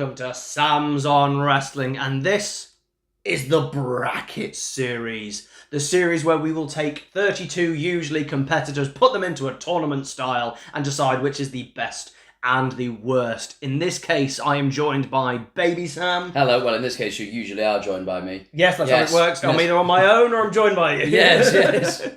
welcome to Sam's on Wrestling, and this is the Bracket Series. The series where we will take 32 usually competitors, put them into a tournament style, and decide which is the best and the worst. In this case, I am joined by Baby Sam. Hello, well in this case you usually are joined by me. Yes, that's how it works. I'm either on my own or I'm joined by you. Yes.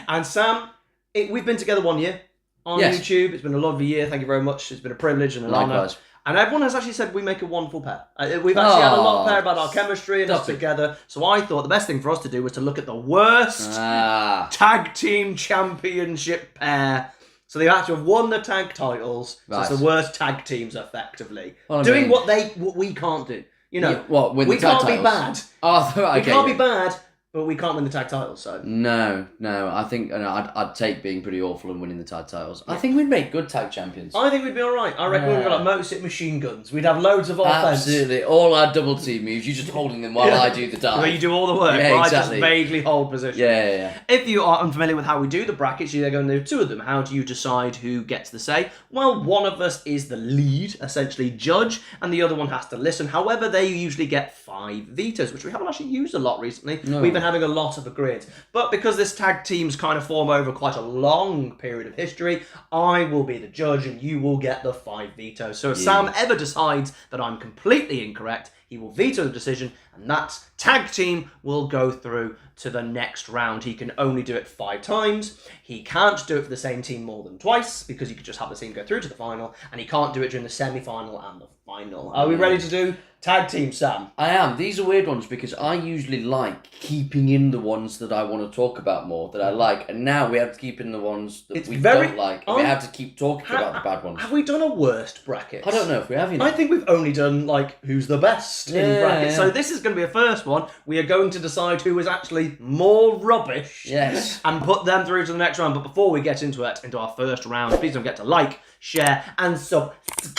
And Sam, we've been together 1 year on YouTube. It's been a lovely year, thank you very much. It's been a privilege and an honour. And everyone has actually said we make a wonderful pair. We've actually had a lot of pair about our chemistry and us together. So I thought the best thing for us to do was to look at the worst tag team championship pair. So they have to have won the tag titles. Right. So it's the worst tag teams, effectively. Doing what we can't do. You know, win the tag titles? We can't be bad. Oh, okay. We can't be bad, but we can't win the tag titles. So no. I think I'd take being pretty awful and winning the tag titles. I think we'd make good tag champions. I think we'd be all right. I reckon we'd be like Motor City Machine Guns. We'd have loads of offense. Absolutely, all our double team moves. You're just holding them while I do the dive. Where you do all the work. Yeah, I exactly. just vaguely hold position. Yeah. If you are unfamiliar with how we do the brackets, you're going to do two of them. How do you decide who gets the say? Well, one of us is the lead, essentially judge, and the other one has to listen. However, they usually get 5 vetoes, which we haven't actually used a lot recently. No. We've been having a lot of agreements. But because this tag teams kind of form over quite a long period of history, I will be the judge and you will get the 5 vetoes. So if Sam ever decides that I'm completely incorrect, he will veto the decision, and that tag team will go through to the next round. He can only do it 5 times. He can't do it for the same team more than twice, because you could just have the team go through to the final, and he can't do it during the semi-final and the final. Are we ready to do tag team, Sam? I am. These are weird ones, because I usually like keeping in the ones that I want to talk about more, that I like, and now we have to keep in the ones that don't like, and we have to keep talking about the bad ones. Have we done a worst bracket? I don't know if we have, I think we've only done, who's the best in brackets. So this is going to be a first one. We are going to decide who is actually more rubbish. Yes. And put them through to the next round. But before we get into our first round, please don't forget to like, share, and subscribe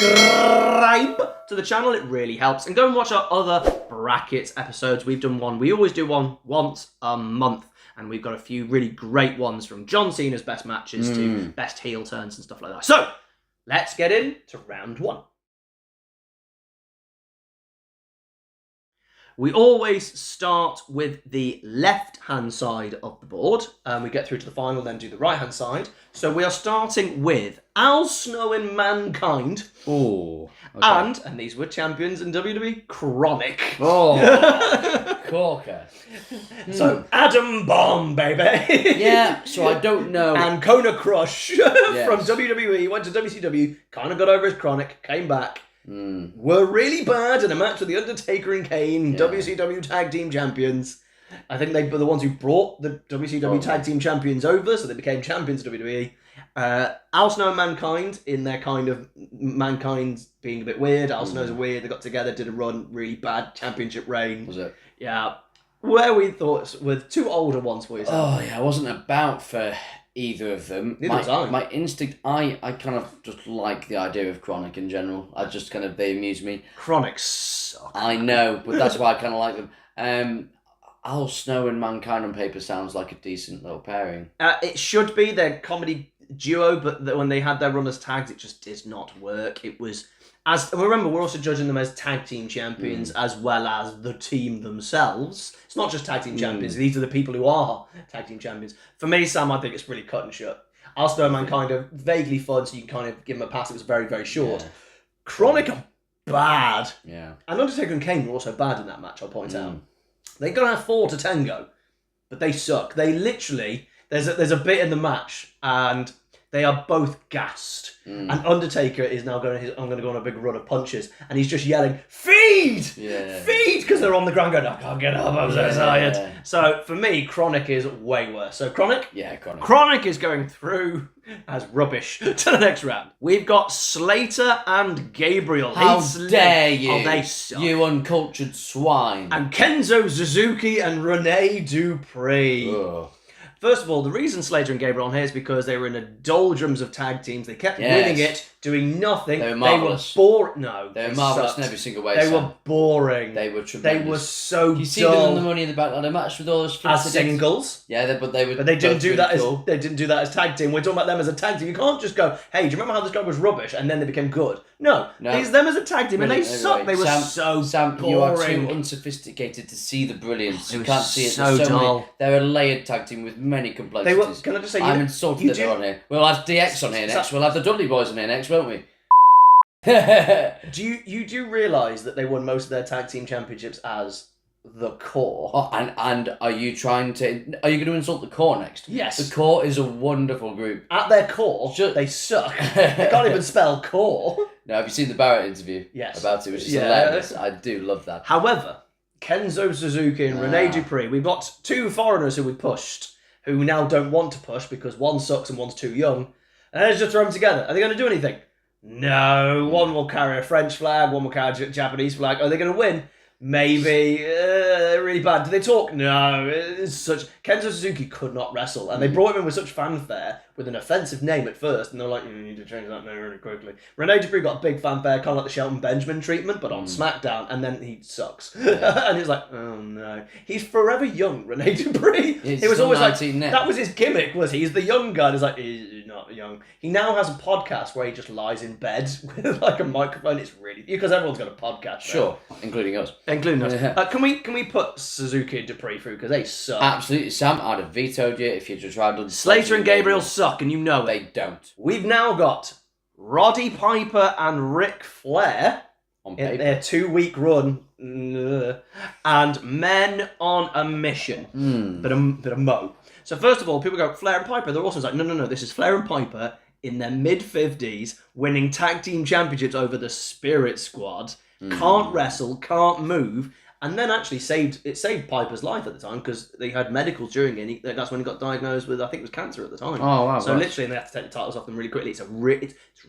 to the channel. It really helps. And go and watch our other brackets episodes. We've done one. We always do one once a month. And we've got a few really great ones, from John Cena's best matches to best heel turns and stuff like that. So, let's get into round 1. We always start with the left-hand side of the board. We get through to the final, then do the right-hand side. So we are starting with Al Snow and Mankind. Oh. Okay. And these were champions in WWE, Chronic. Oh. Corker. So, Adam Bomb, baby. Yeah, so I don't know. And Kona Crush from WWE, went to WCW, kind of got over his Chronic, came back. Were really bad in a match with the Undertaker and Kane, WCW Tag Team Champions. I think they were the ones who brought the WCW Tag Team Champions over, so they became champions of WWE. Al Snow and Mankind, in their kind of Mankind being a bit weird. Al Snow's weird. They got together, did a run, really bad championship reign. Was it? Yeah. Where we thought with 2 older ones for yourself. Oh yeah, I wasn't about for either of them. My instinct, I kind of just like the idea of Chronic in general. They amuse me. Chronic suck. I know, but that's why I kind of like them. Al Snow and Mankind on paper sounds like a decent little pairing. It should be their comedy duo, but when they had their run as tags, it just did not work. It was... remember, we're also judging them as tag team champions as well as the team themselves. It's not just tag team champions. These are the people who are tag team champions. For me, Sam, I think it's pretty cut and shut. Al Snow and Mankind are vaguely fun, so you can kind of give them a pass. It was very, very short. Yeah. Chronic are bad. Yeah. And Undertaker and Kane were also bad in that match, I'll point out. They're going to have 4 to tango, but they suck. They literally... There's a bit in the match, and they are both gassed. And Undertaker is now going, I'm going to go on a big run of punches, and he's just yelling, feed! Yeah. Feed! Because they're on the ground going, I can't get up, I'm so tired. So for me, Chronic is way worse. So Chronic? Yeah, Chronic. Chronic is going through as rubbish to the next round. We've got Slater and Gabriel. How dare you? Oh, they suck. You uncultured swine. And Kenzo Suzuki and Rene Dupree. Ugh. First of all, the reason Slater and Gabriel are on here is because they were in a doldrums of tag teams. They kept winning it, doing nothing. They were marvellous. They were boring. No, they were marvellous in every single way. They were boring. They were tremendous. They were so dull. You see them in the Money in the Bank ladder match with all those as singles. Yeah, but they didn't do that cool. They didn't do that as tag team. We're talking about them as a tag team. You can't just go, hey, do you remember how this guy was rubbish and then they became good? No. It's them as a tag team and they suck. They were so boring. You are too unsophisticated to see the brilliance. You can't see it. So dull. They're a layered tag team with many complexities. Can I just say, I'm insulted that they're on here. We'll have DX on here next. We'll have the Dudley Boys on here next, won't we? Do you realise that they won most of their tag team championships as the Core? Oh, and are you going to insult the Core next? Yes. The Core is a wonderful group. At their core, they suck. They can't even spell core. Now, have you seen the Barrett interview? Yes. About it, which is hilarious. I do love that. However, Kenzo Suzuki and Rene Dupree, we've got two foreigners who we pushed, who now don't want to push because one sucks and one's too young. And let's just throw them together. Are they going to do anything? No. One will carry a French flag, one will carry a Japanese flag. Are they going to win? Maybe. They're really bad. Do they talk? No. Kenzo Suzuki could not wrestle, and they brought him in with such fanfare with an offensive name at first, and they're like, you need to change that name really quickly. Rene Dupree got a big fanfare, kind of like the Shelton Benjamin treatment, but on SmackDown, and then he sucks. And he's like, oh no. He's forever young, Rene Dupree. It was always like, that was his gimmick, was he's the young guy. He's like, he's not young. He now has a podcast where he just lies in bed with like a microphone. It's really, because everyone's got a podcast. Sure, including us. Including us. Can we put Suzuki and Dupree through, because they suck. Absolutely, Sam, I'd have vetoed you if you just tried to... Slater and Gabriel suck, and you know it. They don't. We've now got Roddy Piper and Ric Flair on in their 2-week run, and Men on a Mission. Bit of mo. So first of all, people go, Flair and Piper, they're also like, no, this is Flair and Piper in their mid-50s, winning tag team championships over the Spirit Squad, can't wrestle, can't move, and then actually saved Piper's life at the time because they had medicals during it. That's when he got diagnosed with, I think it was cancer at the time. Oh, wow. So literally, they had to take the titles off them really quickly. It's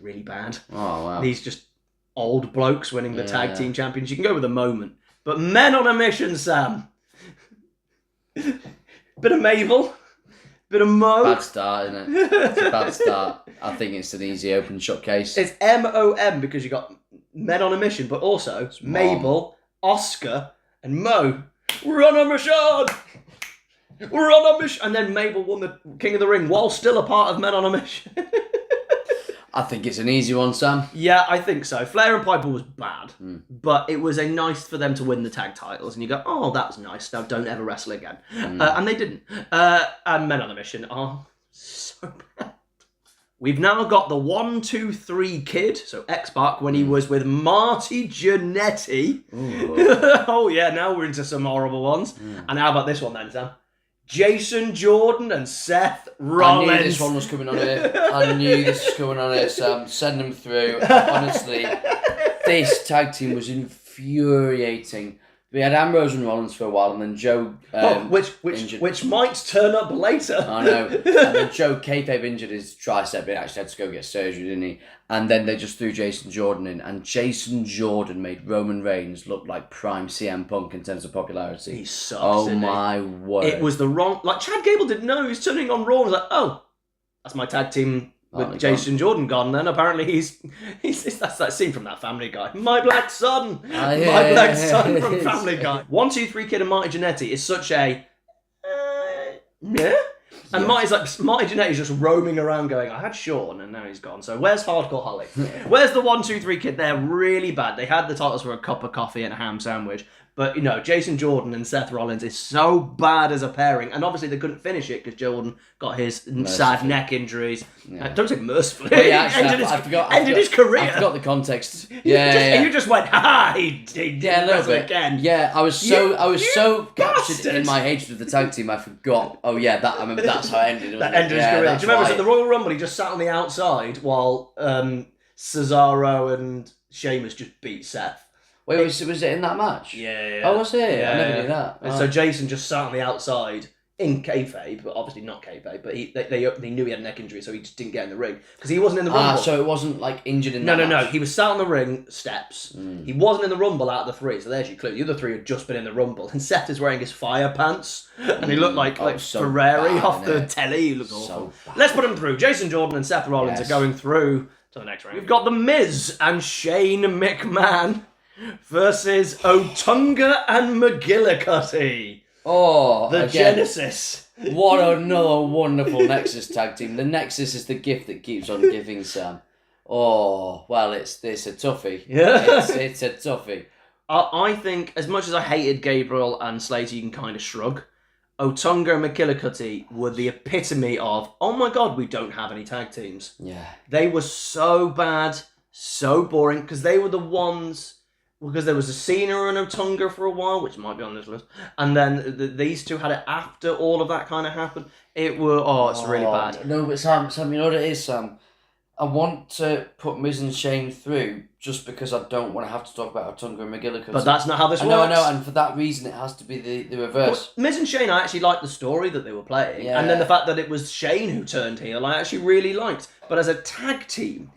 really bad. Oh, wow. These just old blokes winning the tag team champions. You can go with a moment. But Men on a Mission, Sam. Bit of Mabel. Bit of Mo. Bad start, isn't it? It's a bad start. I think it's an easy open shot case. It's MOM because you got Men on a Mission, but also Mabel, Oscar, and Mo. We're on a mission! We're on a mission! And then Mabel won the King of the Ring while still a part of Men on a Mission. I think it's an easy one, Sam. Yeah, I think so. Flair and Piper was bad, but it was a nice for them to win the tag titles. And you go, oh, that was nice. Now don't ever wrestle again. And they didn't. And Men on a Mission are so bad. We've now got the 1, 2, 3 Kid, so X-Pac, when he was with Marty Jannetty. Oh yeah, now we're into some horrible ones. And how about this one then, Sam? Jason Jordan and Seth Rollins. I knew this one was coming on here. Sam. Send them through. Honestly, this tag team was infuriating. We had Ambrose and Rollins for a while, and then Joe... which might turn up later. I know. And then Joe Kayfabe injured his tricep. He actually had to go get surgery, didn't he? And then they just threw Jason Jordan in. And Jason Jordan made Roman Reigns look like prime CM Punk in terms of popularity. He sucks, oh my word. It was the wrong... Like, Chad Gable didn't know. He was turning on Raw and was like, oh, that's my tag team... with Jason Jordan gone, then apparently he's that's that scene from that Family Guy. My black son, my black son from Family Guy. 1, 2, 3 Kid and Marty Jannetty is such a and Marty Jannetty's just roaming around going, I had Sean and now he's gone. So where's Hardcore Holly? Where's the 1, 2, 3 Kid? They're really bad. They had the titles for a cup of coffee and a ham sandwich. But, you know, Jason Jordan and Seth Rollins is so bad as a pairing. And obviously they couldn't finish it because Jordan got his sad neck injuries. Yeah. Don't say mercifully. Well, yeah, actually, ended his career. I forgot the context. And you just went, he did a little bit again. Yeah, I was so captured bastard. in my hatred of the tag team, I forgot. Oh yeah, I remember that's how it ended. That ended his career. Do you remember at the Royal Rumble he just sat on the outside while Cesaro and Sheamus just beat Seth? Wait, was it in that match? Yeah. Oh, was it? Yeah. I never knew that. And so Jason just sat on the outside in kayfabe, but obviously not kayfabe. But they knew he had a neck injury, so he just didn't get in the ring because he wasn't in the rumble. So it wasn't like injured in No, that no. match? He was sat on the ring steps. He wasn't in the rumble out of the three, so there's your clue. The other three had just been in the rumble, and Seth is wearing his fire pants, and he looked like so Ferrari bad, off the innit? telly. He looked awful. So bad. Let's put him through. Jason Jordan and Seth Rollins are going through to the next round. We've got The Miz and Shane McMahon versus Otunga and McGillicuddy. Oh, The again, Genesis. what another wonderful Nexus tag team. The Nexus is the gift that keeps on giving, Sam. Oh, well, it's a toughie. Yeah. It's a toughie. I think, as much as I hated Gabriel and Slater, you can kind of shrug. Otunga and McGillicuddy were the epitome of, oh my god, we don't have any tag teams. Yeah. They were so bad, so boring, because they were the ones... Because there was a Cena and Otunga for a while, which might be on this list, and then these two had it after all of that kind of happened. It's really bad. No, but Sam, you know what it is, Sam? I want to put Miz and Shane through just because I don't want to have to talk about Otunga and McGillicuddy. But that's not how this works. I know, and for that reason it has to be the reverse. But Miz and Shane, I actually liked the story that they were playing, and then the fact that it was Shane who turned heel, I actually really liked. But as a tag team,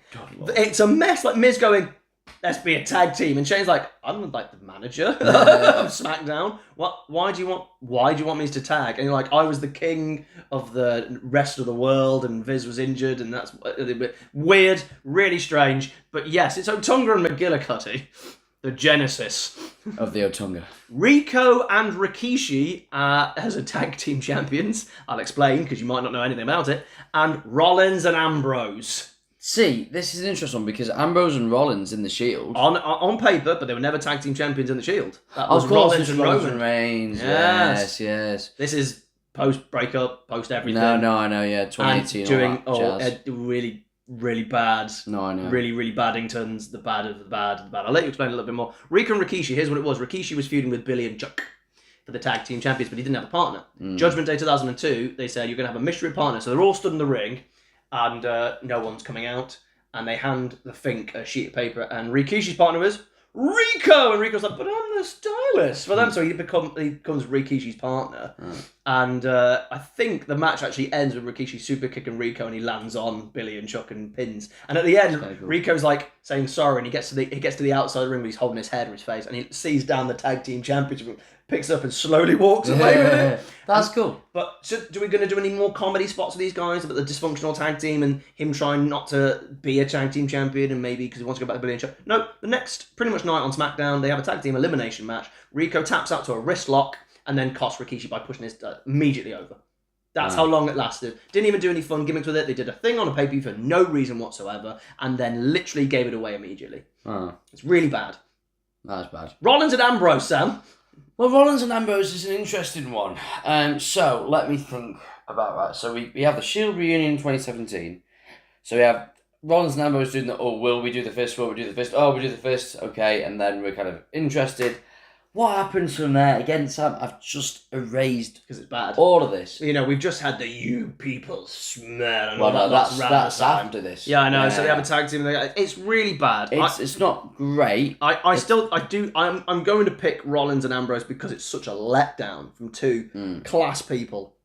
it's a mess. Like Miz going, let's be a tag team, and Shane's like, I'm like the manager of SmackDown. Why do you want me to tag? And you're like, I was the king of the rest of the world, and Viz was injured, and that's weird, really strange. But yes, it's Otunga and McGillicuddy, the genesis of the Otunga. Rico and Rikishi as a tag team champions. I'll explain because you might not know anything about it. And Rollins and Ambrose. See, this is an interesting one because Ambrose and Rollins in the Shield. On paper, but they were never tag team champions in the Shield. That was was Rollins and Roman Roman. Reigns. Yes. Yes. This is post breakup, post everything. No, I know. Yeah, 2018. And during jazz. really, really bad. No, I know. Really, really baddingtons. The bad of the bad of the bad. I'll let you explain a little bit more. Rico and Rikishi. Here's what it was. Rikishi was feuding with Billy and Chuck for the tag team champions, but he didn't have a partner. Judgment Day 2002. They said you're going to have a mystery partner, so they're all stood in the ring, and no one's coming out. And they hand the Fink a sheet of paper, and Rikishi's partner is Rico, and Rico's like, but I'm the stylist for them, so he becomes Rikishi's partner, and I think the match actually ends with Rikishi super kicking Rico, and he lands on Billy and Chuck and pins, and at the end, cool. Rico's like saying sorry, and he gets to the outside of the ring, but he's holding his head or his face, and he sees down the tag team championship, picks up and slowly walks away with it. That's cool. But so, are we going to do any more comedy spots with these guys about the dysfunctional tag team and him trying not to be a tag team champion and maybe because he wants to go back to Billy and Chuck? No, the next pretty much night on SmackDown, they have a tag team elimination match. Rico taps out to a wrist lock and then costs Rikishi by pushing his immediately over. That's how long it lasted. Didn't even do any fun gimmicks with it. They did a thing on a pay-per-view for no reason whatsoever and then literally gave it away immediately. It's really bad. That's bad. Rollins and Ambrose, Sam. Well, Rollins and Ambrose is an interesting one. So, let me think about that. So, we have the Shield reunion in 2017. So, we have Rollins and Ambrose doing the, will we do the fist? Will we do the fist? Oh, we do the fist. Okay, and then we're kind of interested. What happens from there? Again, Sam, I've just erased because it's bad. All of this. You know, we've just had the you people smell. And well, all no, that that's after this. Yeah, I know. Yeah. So they have a tag team. It's really bad. It's not great. I'm going to pick Rollins and Ambrose because it's such a letdown from two class people.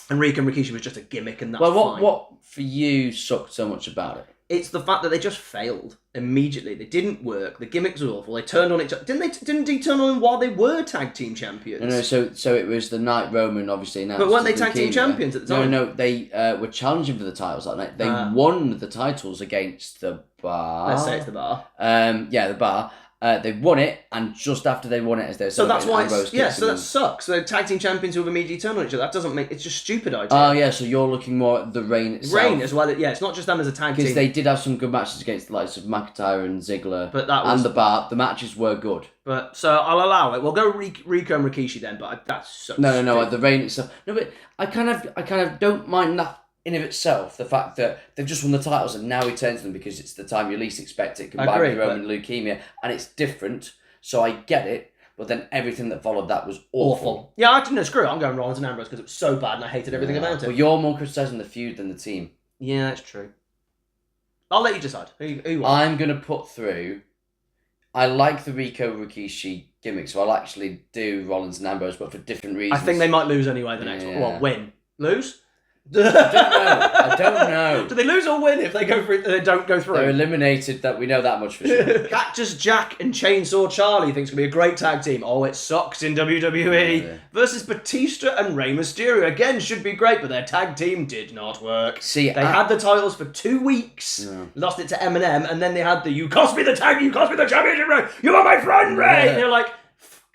And Rico and Rikishi was just a gimmick, and that's fine. What for you sucked so much about it? It's the fact that they just failed immediately. They didn't work. The gimmicks were awful. They turned on each other. Didn't he turn on them while they were tag team champions? No. So it was the night Roman obviously announced. But weren't they tag team champions at the time? No. They were challenging for the titles that night. They won the titles against the Bar. Let's say it's the Bar. The Bar. They won it, and just after they won it, as they were so that's why Ambrose so that sucks. So tag team champions who have immediately turned on each other. That doesn't make it's just a stupid idea. Oh yeah, so you're looking more at the reign itself. Reign as well. Yeah, it's not just them as a tag team. Because they did have some good matches against the likes of McIntyre and Ziggler, and the Bar. The matches were good. But so I'll allow it. We'll go Rico and Rikishi then. But that's so no. The reign itself. No, but I kind of don't mind that. In of itself, the fact that they've just won the titles and now he turns them because it's the time you least expect it, combined with Roman leukemia, and it's different. So I get it, but then everything that followed that was awful. Yeah, I didn't know. Screw it. I'm going Rollins and Ambrose because it was so bad and I hated everything about it. Well, you're more criticising the feud than the team. Yeah, that's true. I'll let you decide. Who you want? I'm going to put through... I like the Rico Rikishi gimmicks, so I'll actually do Rollins and Ambrose, but for different reasons. I think they might lose anyway the next one. Well, win. Lose? I don't know. Do they lose or win if they go through? They don't go through. They're eliminated. That we know that much for sure. Cactus Jack and Chainsaw Charlie thinks it's gonna be a great tag team. Oh, it sucks in WWE versus Batista and Rey Mysterio. Again, should be great, but their tag team did not work. See, they had the titles for 2 weeks, lost it to Eminem, and then they had the "You cost me the tag, you cost me the championship, Ray. You are my friend, Ray." And you're like,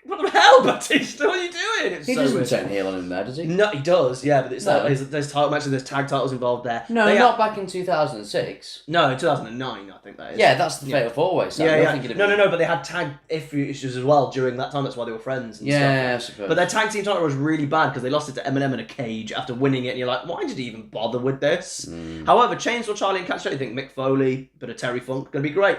what the hell, Batista? What are you doing? It's he so doesn't weird. turn heel on him there, does he? No, he does. Yeah, but it's there's title matches, there's tag titles involved there. No, not back in 2006. No, 2009, I think that is. Yeah, that's the Fatal 4-Way. So No, but they had tag issues as well during that time. That's why they were friends and stuff. Yeah, I suppose. But their tag team title was really bad because they lost it to Eminem in a cage after winning it, and you're like, why did he even bother with this? However, Chainsaw Charlie and Cactus Jack, you think Mick Foley, bit of Terry Funk, gonna be great.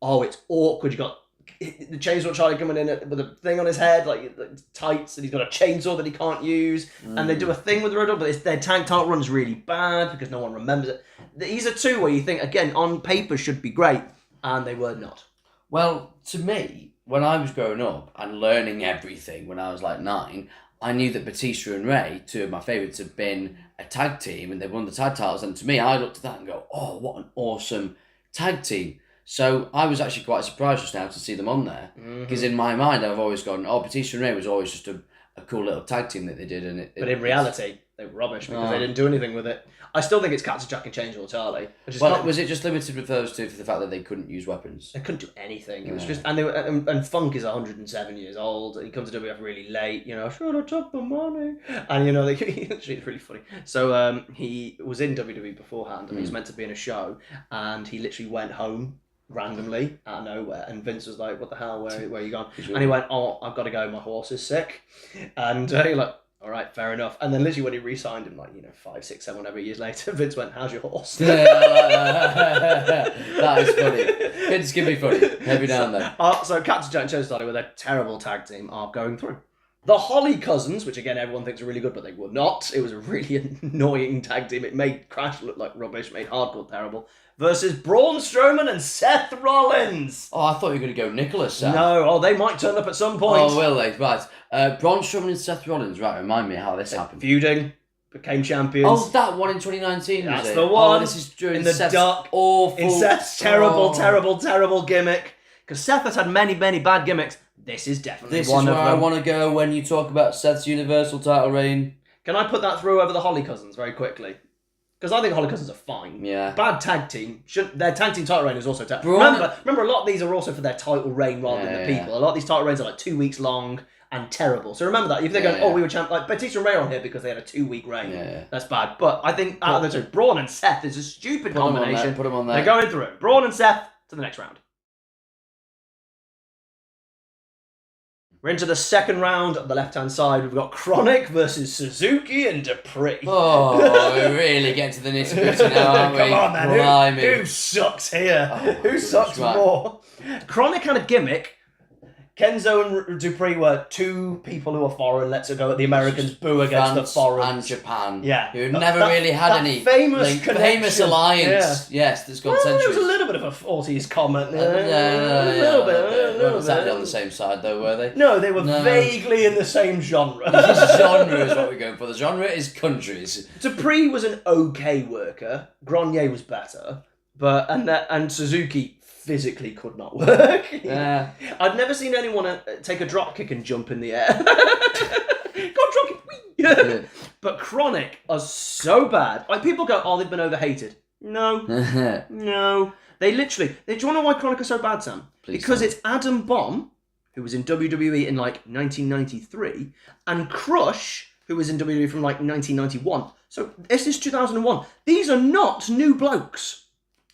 Oh, it's awkward. You got the Chainsaw Charlie coming in with a thing on his head, like tights, and he's got a chainsaw that he can't use. And they do a thing with the Road Dogg, but their tag title run's really bad because no one remembers it. These are two where you think, again, on paper should be great, and they were not. Well, to me, when I was growing up and learning everything when I was like 9, I knew that Batista and Ray, two of my favourites, had been a tag team and they won the tag titles. And to me, I looked at that and go, oh, what an awesome tag team. So I was actually quite surprised just now to see them on there. Because in my mind, I've always gone, oh, Batista and Ray was always just a cool little tag team that they did. But in reality, they were rubbish because they didn't do anything with it. I still think it's Cactus Jack and Chainsaw Charlie. Was it just limited with those two for the fact that they couldn't use weapons? They couldn't do anything. It was just, and Funk is 107 years old. He comes to WWF really late. Should have took the money. And it's really funny. So he was in WWE beforehand, and he was meant to be in a show, and he literally went home randomly out of nowhere, and Vince was like, what the hell, where are you gone? And he went, oh, I've got to go, my horse is sick. And you're like, all right, fair enough. And then literally when he re-signed him, 5, 6, 7, whatever years later, Vince went, how's your horse? That is funny. Vince can be funny every now and then. So Cactus Jack and Chainsaw Charlie with a terrible tag team are going through. The Holly Cousins, which again everyone thinks are really good, but they were not. It was a really annoying tag team. It made Crash look like rubbish, made Hardcore terrible. Versus Braun Strowman and Seth Rollins. Oh, I thought you were going to go Nicholas, Sam. No, they might turn up at some point. Oh, will they? Right. Braun Strowman and Seth Rollins, right, remind me how this happened. Feuding, became champions. Oh, that one in 2019, was it? That's the one. Oh, this is during in the Seth's dark, awful... In Seth's terrible gimmick. Because Seth has had many bad gimmicks. This is definitely one of them. This is where I want to go when you talk about Seth's Universal title reign. Can I put that through over the Holly Cousins very quickly? Because I think Holly Cousins are fine. Yeah. Bad tag team. Their tag team title reign is also terrible. Remember, a lot of these are also for their title reign rather than the people. A lot of these title reigns are 2 weeks long and terrible. So remember that. If they're going, we were champ, like Batista and Ray are on here because they had a 2-week reign. Yeah. That's bad. But I think out of the two, Braun and Seth is a stupid combination. Put them on there. They're going through. Braun and Seth to the next round. We're into the second round. On the left-hand side, we've got Chronic versus Suzuki and Dupree. Oh, we're really getting to the nitty-gritty now, aren't we? Come on, man. Blimey. Who sucks here? Oh, who sucks more? Chronic had a gimmick. Kenzo and Dupree were two people who are foreign. Let's go at the Americans boo against France the foreign. and Japan. Yeah. Who never really had any famous alliance. Yeah. Yes, that's gone centuries. There was a little bit of a 40s comment. A little bit. They weren't exactly on the same side though, were they? No, they were vaguely in the same genre. Genre is what we're going for. The genre is countries. Dupree was an okay worker. Grenier was better. And Suzuki physically could not work. Yeah. I'd never seen anyone take a drop kick and jump in the air. Go on, drop kick. Yeah. But Chronic are so bad. People go, oh, they've been overhated. No. No. They literally... Do you want to know why Chronic are so bad, Sam? Because it's Adam Bomb, who was in WWE in 1993, and Crush, who was in WWE from 1991. So this is 2001. These are not new blokes.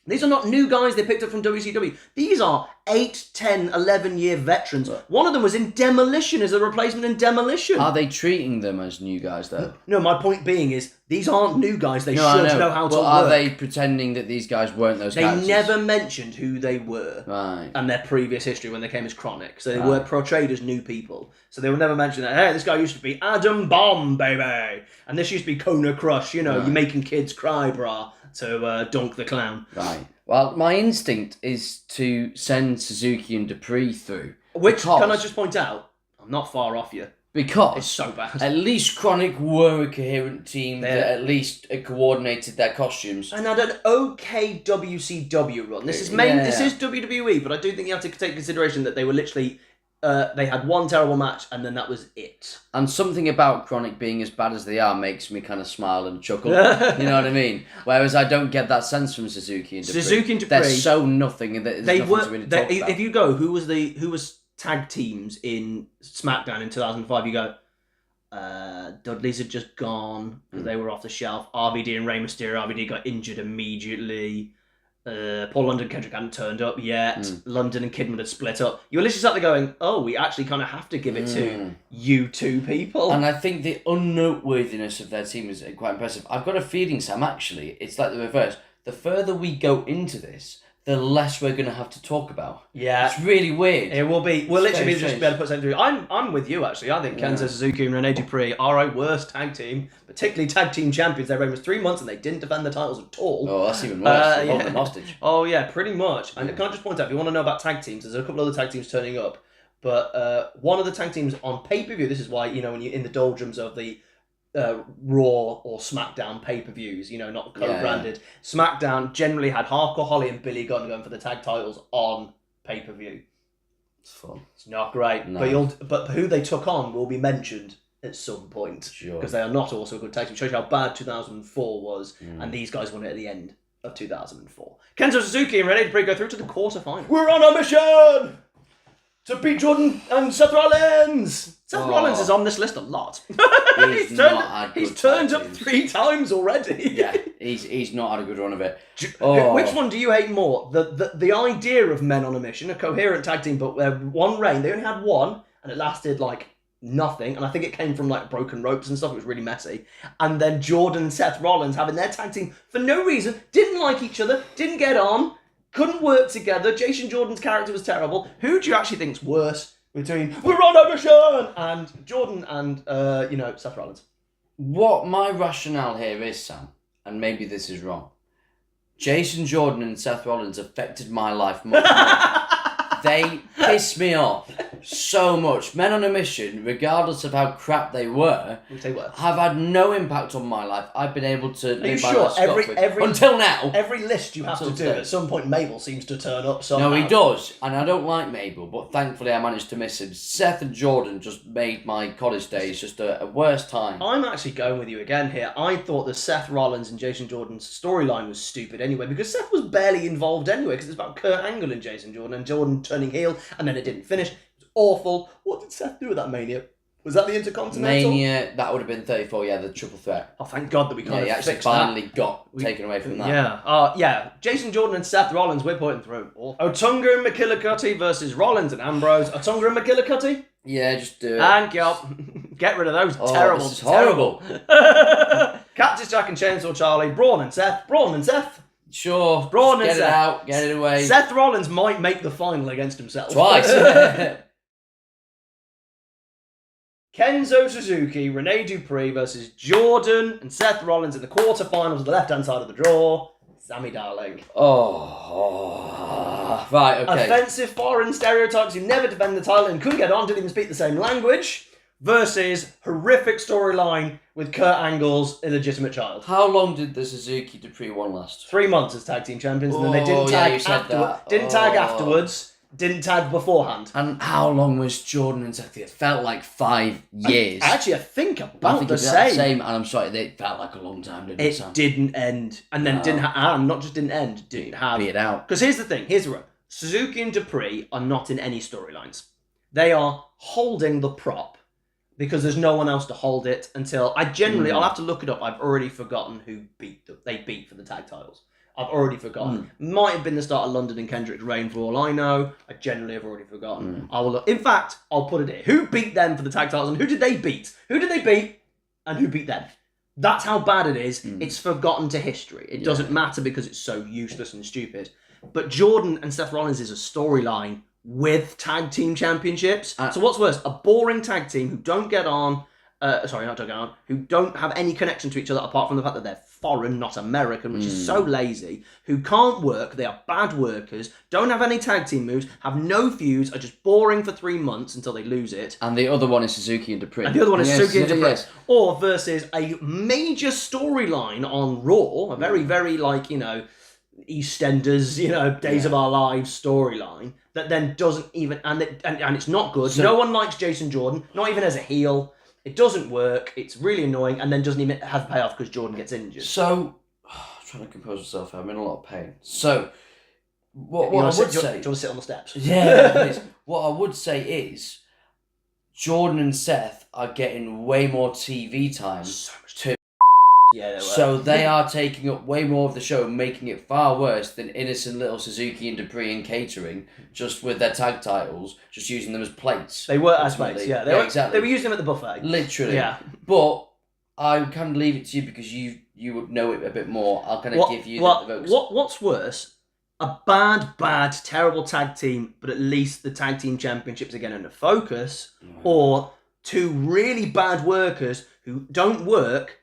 These are not new guys they picked up from WCW. These are 8, 10, 11-year veterans. One of them was in Demolition as a replacement in Demolition. Are they treating them as new guys, though? No, my point being is, these aren't new guys. They should know how to work. Are they pretending that these guys weren't those guys? They never mentioned who they were. Right. And their previous history when they came as Chronic. So they were portrayed as new people. So they were never mentioned that, hey, this guy used to be Adam Bomb, baby. And this used to be Kona Crush. You're making kids cry, brah. To Dunk the Clown. Right. Well, my instinct is to send Suzuki and Dupree through Which, Because- can I just point out, I'm not far off you. Because It's so bad. at least Chronic were a coherent team Yeah. that at least coordinated their costumes. And had an okay WCW run. This is This is WWE, but I do think you have to take consideration that they were literally they had one terrible match and then that was it. And something about Chronic being as bad as they are makes me kind of smile and chuckle. You know what I mean? Whereas I don't get that sense from Suzuki and Dupree. Suzuki and Dupree, they're so nothing, and there's nothing to really talk about. If you go, who was tag teams in SmackDown in 2005? You go, Dudley's had just gone because they were off the shelf. RVD and Rey Mysterio. RVD got injured immediately. Paul London, Kendrick hadn't turned up yet. London and Kidman had split up. You were literally sat there going, oh, we actually kind of have to give it to you two people. And I think the unnoteworthiness of their team is quite impressive. I've got a feeling, Sam, actually, it's like the reverse. The further we go into this, the less we're going to have to talk about. Yeah. It's really weird. It will be. We'll literally very just be able to put something through. I'm with you, actually. I think Kenzo Suzuki and Rene Dupree are a worse tag team, particularly tag team champions. Their reign was 3 months and they didn't defend the titles at all. Oh, that's even worse. They hold yeah. them hostage. Oh, yeah, pretty much. And can I just point out, if you want to know about tag teams, there's a couple other tag teams turning up. But one of the tag teams on pay-per-view, this is why, when you're in the doldrums of the Raw or SmackDown pay-per-views, not co-branded. Yeah. SmackDown generally had Hardcore Holly and Billy Gunn going for the tag titles on pay-per-view. It's fun. It's not great, no. But who they took on will be mentioned at some point. Sure. Because they are not also a good tag team. It shows you how bad 2004 was, and these guys won it at the end of 2004. Kenzo Suzuki and Rene Dupree go through to the quarterfinals. We're on a mission to beat Jordan and Seth Rollins. Seth Rollins is on this list a lot. He's turned up 3 times already. Yeah, he's not had a good run of it. Which one do you hate more? The idea of Men on a Mission, a coherent tag team, but one reign. They only had one, and it lasted like nothing. And I think it came from like broken ropes and stuff. It was really messy. And then Jordan and Seth Rollins having their tag team for no reason, didn't like each other, didn't get on, couldn't work together. Jason Jordan's character was terrible. Who do you actually think's worse between We're on a Mission and Jordan and Seth Rollins? What my rationale here is, Sam, and maybe this is wrong, Jason Jordan and Seth Rollins affected my life much more. They piss me off so much. Men on a Mission, regardless of how crap they were, have had no impact on my life. I've been able to live my life scot-free. Until now. Every list you have to do, at some point Mabel seems to turn up somehow. No, he does. And I don't like Mabel, but thankfully I managed to miss him. Seth and Jordan just made my college days just a worse time. I'm actually going with you again here. I thought the Seth Rollins and Jason Jordan's storyline was stupid anyway, because Seth was barely involved anyway, because it's about Kurt Angle and Jason Jordan, and Jordan turning heel, and then it didn't finish. It was awful. What did Seth do with that Mania? Was that the Intercontinental? Mania, that would have been 34, yeah, the triple threat. Oh, thank God that we kind of actually finally got taken away from that. Yeah. Jason Jordan and Seth Rollins, we're putting through. Otunga and McKillicuddy versus Rollins and Ambrose. Otunga and McKillicuddy? Yeah, just do it. And get rid of those. Terrible. This is horrible. Cactus Jack and Chainsaw Charlie. Braun and Seth. Sure. Braun and Seth. Get it out. Get it away. Seth Rollins might make the final against himself. Twice. Kenzo Suzuki, Rene Dupree versus Jordan and Seth Rollins in the quarterfinals of the left-hand side of the draw. Sammy Darling. Right, okay. Offensive foreign stereotypes who never defend the title and couldn't get on, didn't even speak the same language, versus horrific storyline with Kurt Angle's illegitimate child. How long did the Suzuki Dupree one last? 3 months as tag team champions, and then they didn't tag afterwards. Didn't tag beforehand. And how long was Jordan and Seth? It felt like 5 years. I think about the same. And I'm sorry, it felt like a long time, didn't it? It didn't end. And then not just didn't end, didn't have... Be it out. Because here's the thing, Suzuki and Dupree are not in any storylines. They are holding the prop because there's no one else to hold it until... I'll have to look it up. I've already forgotten who they beat for the tag titles. I've already forgotten. Might have been the start of London and Kendrick's reign for all I know. I generally have already forgotten. I will look. In fact, I'll put it here. Who beat them for the tag titles and who did they beat? Who did they beat and who beat them? That's how bad it is. It's forgotten to history. It doesn't matter because it's so useless and stupid. But Jordan and Seth Rollins is a storyline with tag team championships. So what's worse? A boring tag team who don't get on, sorry, not Doug and Aaron, who don't have any connection to each other apart from the fact that they're foreign, not American, which is so lazy, who can't work, they are bad workers, don't have any tag team moves, have no feuds, are just boring for 3 months until they lose it. And the other one is Suzuki and Dupree. And the other one is Suzuki and Dupree. Yes. Or versus a major storyline on Raw, a very, very, like, you know, EastEnders, you know, Days of Our Lives storyline, that then doesn't even, and it's not good. So, no one likes Jason Jordan, not even as a heel. It doesn't work. It's really annoying, and then doesn't even have payoff because Jordan gets injured. So, I'm trying to compose myself here. I'm in a lot of pain. So, what I would say... Do you want to sit on the steps? Yeah, please. What I would say is, Jordan and Seth are getting way more TV time. So much to Yeah, they were. So they are taking up way more of the show, making it far worse than innocent little Suzuki and Dupree and catering, just with their tag titles, just using them as plates. They were as plates, yeah. Exactly. They were using them at the buffet. Literally. Yeah. But I can leave it to you because you would know it a bit more. I'll kind of give you the votes. What's worse? A bad, terrible tag team, but at least the tag team championships are getting into focus, or two really bad workers who don't work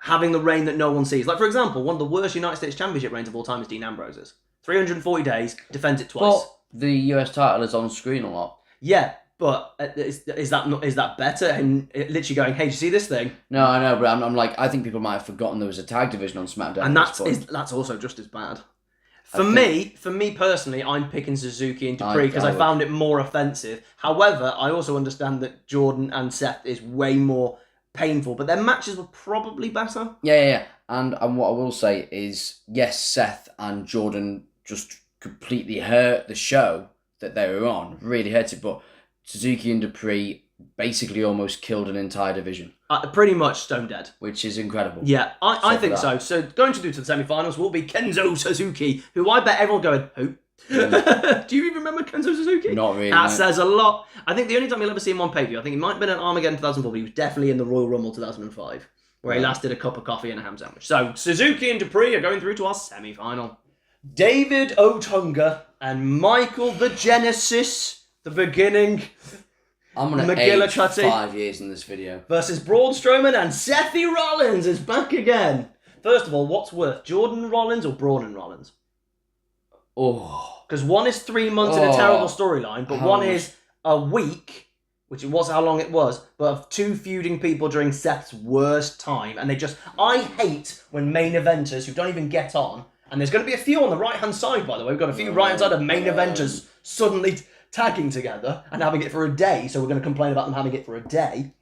having the reign that no one sees. Like, for example, one of the worst United States Championship reigns of all time is Dean Ambrose's. 340 days, defends it twice. But the US title is on screen a lot. Yeah, but is that better? And literally going, hey, did you see this thing? No, I know, but I'm like, I think people might have forgotten there was a tag division on SmackDown. And that's also just as bad. For me personally, I'm picking Suzuki and Dupree because I found it more offensive. However, I also understand that Jordan and Seth is way more painful, but their matches were probably better. Yeah. And what I will say is, yes, Seth and Jordan just completely hurt the show that they were on, really hurt it, but Suzuki and Dupree basically almost killed an entire division. Pretty much stone dead. Which is incredible. Yeah, I think so. So going to the semi-finals will be Kenzo Suzuki, who I bet everyone going, who? Do you even remember Kenzo Suzuki? Not really. That says a lot. I think the only time you'll ever see him on pay-per-view, I think he might have been at Armageddon 2004, but he was definitely in the Royal Rumble 2005, where he lasted a cup of coffee and a ham sandwich. So Suzuki and Dupree are going through to our semi-final. David Otunga and Michael the Genesis, the beginning... I'm going to age 5 years in this video. Versus Braun Strowman and Seth Rollins is back again. First of all, what's worse, Jordan Rollins or Braun and Rollins? Oh. Because one is 3 months in a terrible storyline, but one is a week, which was how long it was, but of two feuding people during Seth's worst time. And I hate when main eventers who don't even get on, and there's going to be a few on the right-hand side, by the way. We've got a few right-hand side of main eventers suddenly tagging together and having it for a day, so we're going to complain about them having it for a day.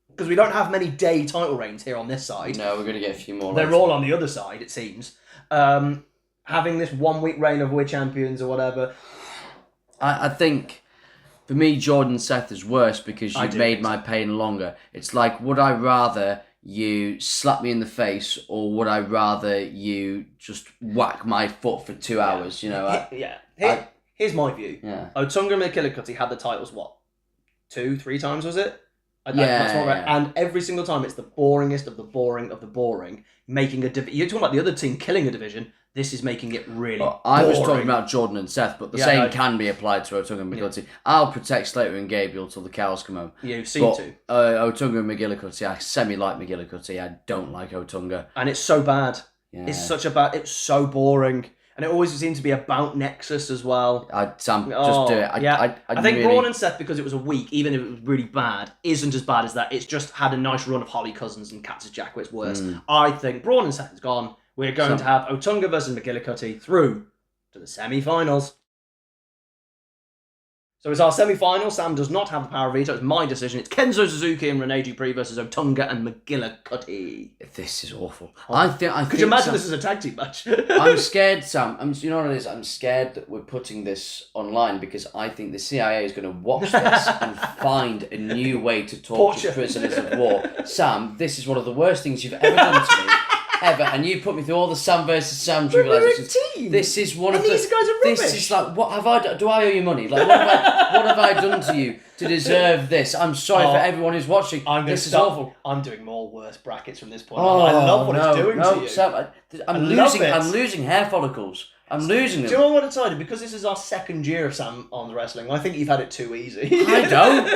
Because we don't have many day title reigns here on this side. No, we're going to get a few more. They're all on the other side, it seems. Having this 1 week reign of we're champions or whatever. I think, for me, Jordan Seth is worse because you've made my pain longer. It's like, would I rather you slap me in the face or would I rather you just whack my foot for 2 hours, you know? Here's my view. Yeah. Otunga and McGillicuddy had the titles, 2-3 times, was it? Yeah. And every single time it's the boringest of the boring of the boring. Making you're talking about the other team killing a division. This is making it really boring. I was talking about Jordan and Seth, but the same can be applied to Otunga and McGillicuddy. I'll protect Slater and Gabriel till the cows come home. You seem to. Otunga and McGillicuddy, I semi-like McGillicuddy. I don't like Otunga. And it's so bad. Yeah. It's so boring. And it always seems to be about Nexus as well. Sam, just do it. I think Braun and Seth, because it was a week, even if it was really bad, isn't as bad as that. It's just had a nice run of Holly Cousins and Cactus Jack, where it's worse. I think Braun and Seth is gone. We're going to have Otunga versus McGillicuddy through to the semi-finals. So it's our semi-final. Sam does not have the power of veto. It's my decision. It's Kenzo Suzuki and Rene Dupree versus Otunga and McGillicuddy. This is awful. Could you imagine this is a tag team match? I'm scared, Sam. You know what it is? I'm scared that we're putting this online because I think the CIA is going to watch this and find a new way to torture prisoners of war. Sam, this is one of the worst things you've ever done to me. Ever, and you put me through all the Sam versus Sam tribulations. This is one of these guys are rubbish. This is like, what have I done? Do I owe you money? Like, what have I done to you to deserve this? I'm sorry for everyone who's watching. This is awful. I'm doing more worse brackets from this point on. I love what it's doing to you. Sam, I'm losing hair follicles. I'm losing Do them. you know what I decided? Because this is our second year of Sam on the wrestling, I think you've had it too easy. I don't.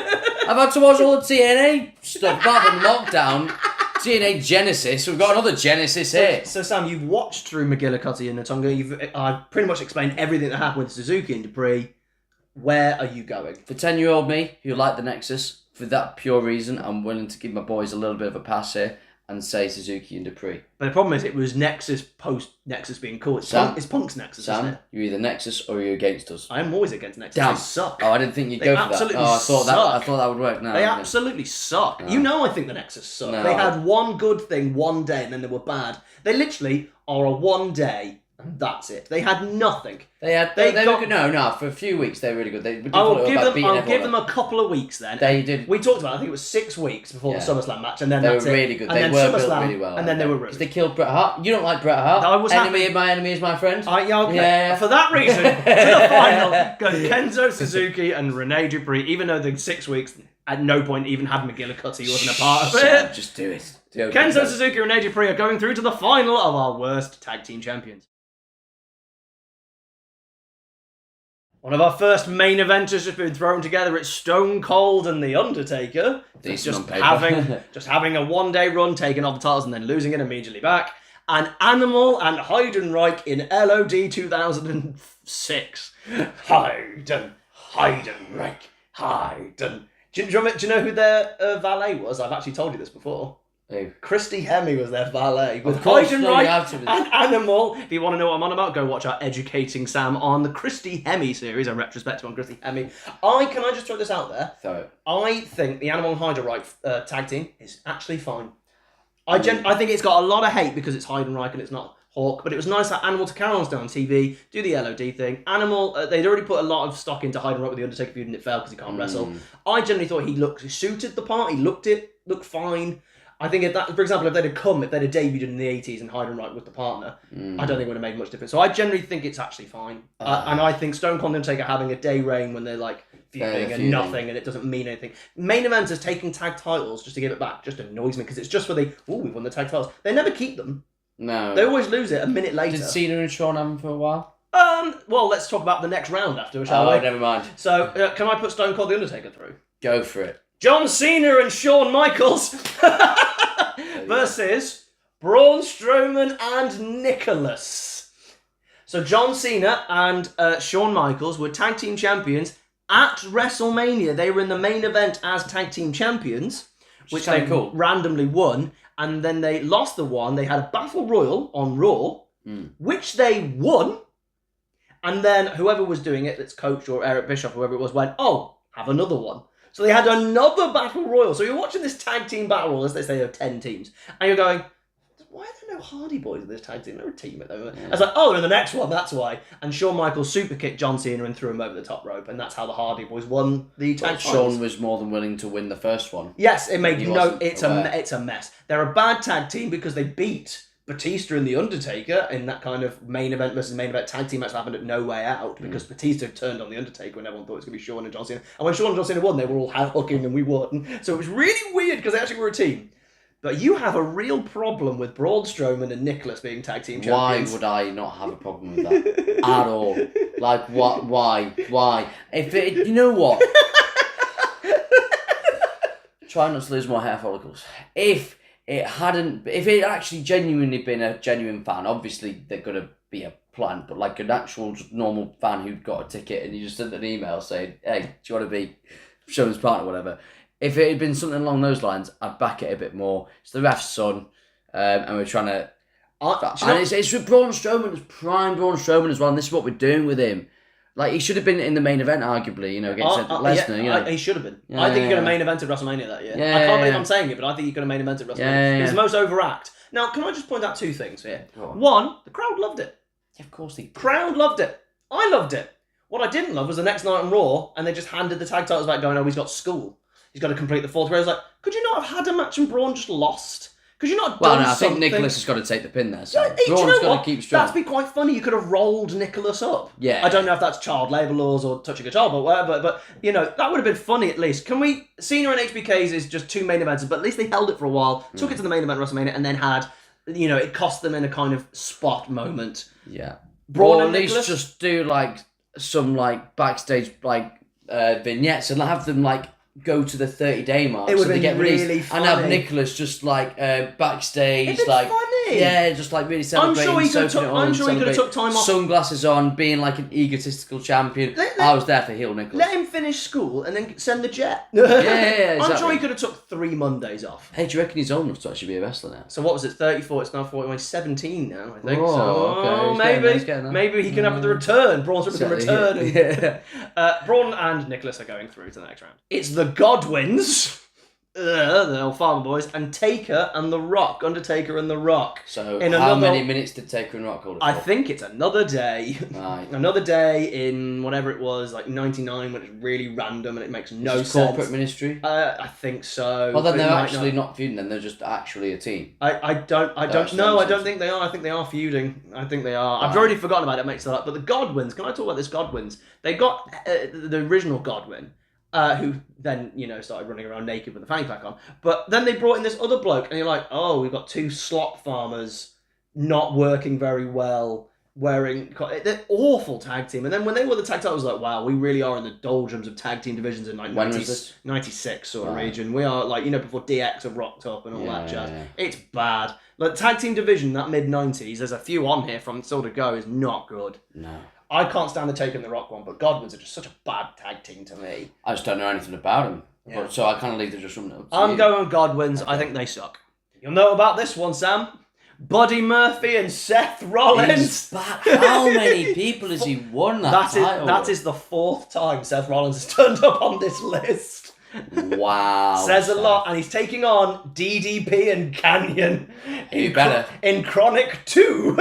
I've had to watch all the TNA stuff, apart from Lockdown, TNA Genesis. We've got another Genesis here. So Sam, you've watched through McGillicuddy and Natonga. I've pretty much explained everything that happened with Suzuki and Dupree. Where are you going? For 10-year-old me, who liked the Nexus, for that pure reason, I'm willing to give my boys a little bit of a pass here and say Suzuki and Dupree. But the problem is, it was Nexus post Nexus being cool. It's Punk's Nexus, isn't Sam, it? you're either Nexus or you're against us. I am always against Nexus. Damn. They suck. Oh, I didn't think you'd They go for that. absolutely I suck. thought that would work. No, They absolutely suck. No. You know I think the Nexus suck. No. They had one good thing one day and then they were bad. They literally are a one day and that's it. They had nothing. They were for a few weeks they were really good. I'll give them a couple of weeks then. They did. We talked about it, I think it was 6 weeks before the SummerSlam match, and then they that's were it. really good. And They then were built SummerSlam, really well. and then they were ruined. Because they killed Bret Hart. You don't like Bret Hart. I was enemy of my enemy is my friend. Okay. For that reason, to the final go Kenzo Suzuki and Rene Dupree, even though the 6 weeks at no point even had McGillicuddy, he wasn't a part of it. Just do it. Kenzo Suzuki and Rene Dupree are going through to the final of our worst tag team champions. One of our first main eventers has been thrown together. It's Stone Cold and The Undertaker. Decent on paper. just having a one-day run, taking off the titles and then losing it immediately back. And Animal and Heidenreich in LOD 2006. Heidenreich. Do you know who their valet was? I've actually told you this before. Who? Christy Hemme was their valet. With course, Heidenreich and Animal. If you want to know what I'm on about, go watch our Educating Sam on the Christy Hemme series, a retrospective on Christy Hemme. Can I just throw this out there? Throw it. I think the Animal and Heidenreich tag team is actually fine. I think it's got a lot of hate because it's Heidenreich and it's not Hawk, but it was nice that Animal to carry on on TV, do the LOD thing. Animal, they'd already put a lot of stock into Heidenreich with the Undertaker feud and it fell because he can't wrestle. I generally thought he suited the part, he looked fine. I think for example, if they'd have debuted in the 80s and Heidenreich was the partner, I don't think it would have made much difference. So I generally think it's actually fine. And I think Stone Cold and Undertaker having a day reign when they're like feuding and nothing and it doesn't mean anything. Main eventers taking tag titles just to give it back just annoys me because it's just for we've won the tag titles. They never keep them. No. They always lose it a minute later. Did Cena and Shawn have them for a while? Well, let's talk about the next round after, shall we? Never mind. So, can I put Stone Cold the Undertaker through? Go for it. John Cena and Shawn Michaels versus Braun Strowman and Nicholas. So John Cena and Shawn Michaels were tag team champions at WrestleMania. They were in the main event as tag team champions, which they randomly won. And then they lost the one. They had a battle royal on Raw, which they won. And then whoever was doing it, that's Coach or Eric Bischoff, whoever it was, went, have another one. So they had another battle royal. So you're watching this tag team battle royal, as they say, of 10 teams. And you're going, why are there no Hardy Boys in this tag team? They're a team at the moment. I was like, they're the next one, that's why. And Shawn Michaels super kicked John Cena and threw him over the top rope. And that's how the Hardy Boys won the tag team. Shawn was more than willing to win the first one. Yes, it made it's a mess. They're a bad tag team because they beat Batista and The Undertaker in that kind of main event versus main event tag team match that happened at No Way Out because Batista turned on The Undertaker and everyone thought it was going to be Shawn and John Cena. And when Shawn and John Cena won, they were all hooking and we won. So it was really weird because they actually were a team. But you have a real problem with Braun Strowman and Nicholas being tag team champions. Why would I not have a problem with that at all? Like, what? Why? You know what? Try not to lose more hair follicles. If it actually genuinely been a genuine fan, obviously they're going to be a plan, but like an actual just normal fan who'd got a ticket and you just sent an email saying, hey, do you want to be Strowman's partner or whatever? If it had been something along those lines, I'd back it a bit more. It's the ref's son, and we're trying to... it's with Braun Strowman, it's prime Braun Strowman as well, and this is what we're doing with him. Like, he should have been in the main event, arguably, against Lesnar. He should have been. I think he could have main evented WrestleMania that year. I can't believe I'm saying it, but I think he could have main evented WrestleMania. He was the most overact. Now, can I just point out two things here? One, the crowd loved it. Yeah, of course they did. Crowd loved it. I loved it. What I didn't love was the next night on Raw, and they just handed the tag titles back going, he's got school. He's got to complete the fourth. Where I was like, could you not have had a match and Braun just lost? Could you not done I think something? Nicholas has got to take the pin there. So Braun's got to keep strong. That'd be quite funny. You could have rolled Nicholas up. Yeah. I don't know if that's child labour laws or touching a child, but whatever. But that would have been funny at least. Can we? Cena and HBK's is just two main events, but at least they held it for a while, took it to the main event WrestleMania, and then had, it cost them in a kind of spot moment. Yeah. Braun or at and least Nicholas? just do like some like backstage like vignettes and have them like go to the 30-day mark. It would so they have get been released, really and funny. have Nicholas just like backstage, It'd been like funny. yeah, just like really celebrating. I'm sure he could have soaking it took. all I'm in, sure he could have took celebrating. time off. Sunglasses on, being like an egotistical champion. I was there for heel Nicholas. Let him finish school and then send the jet. Yeah, exactly. I'm sure he could have took 3 Mondays off. Hey, do you reckon he's old enough to actually be a wrestler now? So what was it? 34. It's now 40. He's 17 now, I think. Oh, okay. He's getting there. Maybe he can have the return. Braun Strowman can return. Yeah. Braun and Nicholas are going through to the next round. It's the Godwins. The old farmer boys, and Taker and The Rock, Undertaker and The Rock. So, In how another- many minutes did Taker and Rock hold it for? I think it's another day. Right. Another day in whatever it was, like 99, when it's really random and it makes no Just sense. corporate ministry? I think so. Well, then but it they're might actually not feuding, then they're just actually a team. I don't actually know. I makes don't sense. think they are. I think they are feuding. I think they are. I've Right. already forgotten about it. Makes that up. But the Godwins. Can I talk about this Godwins? They got the original Godwin, who then started running around naked with a fanny pack on. But then they brought in this other bloke, and you're like, oh, we've got 2 slop farmers not working very well, wearing they're awful tag team. And then when they were the tag title, I was like, wow, we really are in the doldrums of tag team divisions in like When was this? 96 sort of Right. region. We are like before DX have rocked up and all that jazz. Yeah. It's bad. Like tag team division, that mid-90s, there's a few on here from sort of go, is not good. No. I can't stand the Taker and the Rock one, but Godwins are just such a bad tag team to me. I just don't know anything about him. Yeah. But, so I kind of leave the judgment up to I'm you. going Godwins. I think they suck. You'll know about this one, Sam. Buddy Murphy and Seth Rollins. He's back. How many people has he won that title? That is the 4th time Seth Rollins has turned up on this list. Wow. Says a Seth. lot, and he's taking on DDP and Canyon He better. in Chronic 2.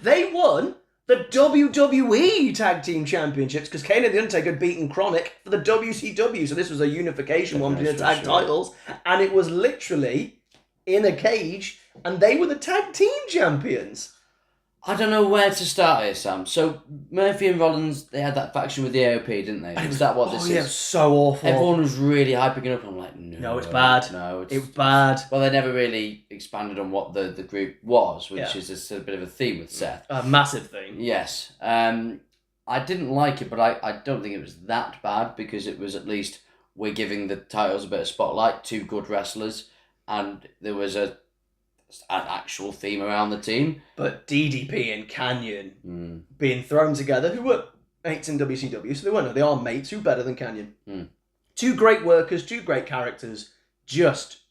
They won the WWE Tag Team Championships because Kane and The Undertaker had beaten Chronic for the WCW, so this was a unification one between the tag titles, and it was literally in a cage, and they were the tag team champions. I don't know where to start here, Sam. So Murphy and Rollins, they had that faction with the AOP, didn't they? Is that what this is? Yeah, so awful. Everyone was really hyping it up, and I'm like, no. No, it's bad. No, it's... It was bad. Well, they never really expanded on what the group was, which Yeah. is a bit of a theme with Seth. A massive thing. Yes. I didn't like it, but I don't think it was that bad because it was at least we're giving the titles a bit of spotlight, 2 good wrestlers, and there was an actual theme around the team. But DDP and Canyon being thrown together, who were mates in WCW, so they are mates. Who better than Canyon? 2 great workers, 2 great characters, just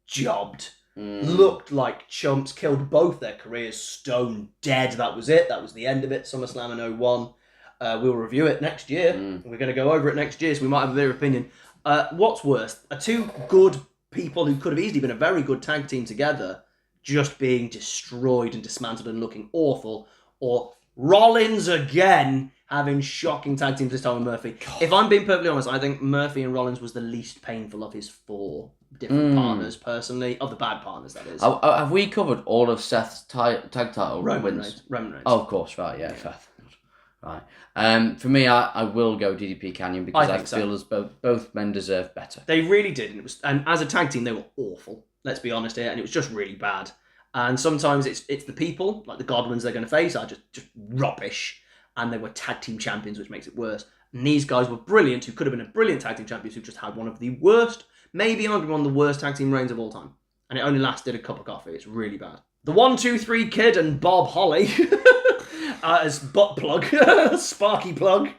jobbed. Looked like chumps, killed both their careers, stone dead. That was it. That was the end of it. SummerSlam in 01. We'll review it next year. We're going to go over it next year, so we might have a bit of opinion. What's worse? Are 2 good people who could have easily been a very good tag team together just being destroyed and dismantled and looking awful, or Rollins again having shocking tag teams this time with Murphy. God. If I'm being perfectly honest, I think Murphy and Rollins was the least painful of his 4 different partners, personally. Of the bad partners, that is. Have we covered all of Seth's tag title wins? Roman Reigns. Oh, of course, right, yeah. Seth. Right. For me, I will go DDP Canyon because I feel as both men deserve better. They really did, and as a tag team, they were awful. Let's be honest here, and it was just really bad. And sometimes it's the people, like the Godwins they're going to face, are just rubbish, and they were tag team champions, which makes it worse. And these guys were brilliant, who could have been a brilliant tag team champions, who just had one of the worst, maybe arguably one of the worst tag team reigns of all time. And it only lasted a cup of coffee. It's really bad. The 1, 2, 3 Kid and Bob Holly as butt plug, Sparky plug.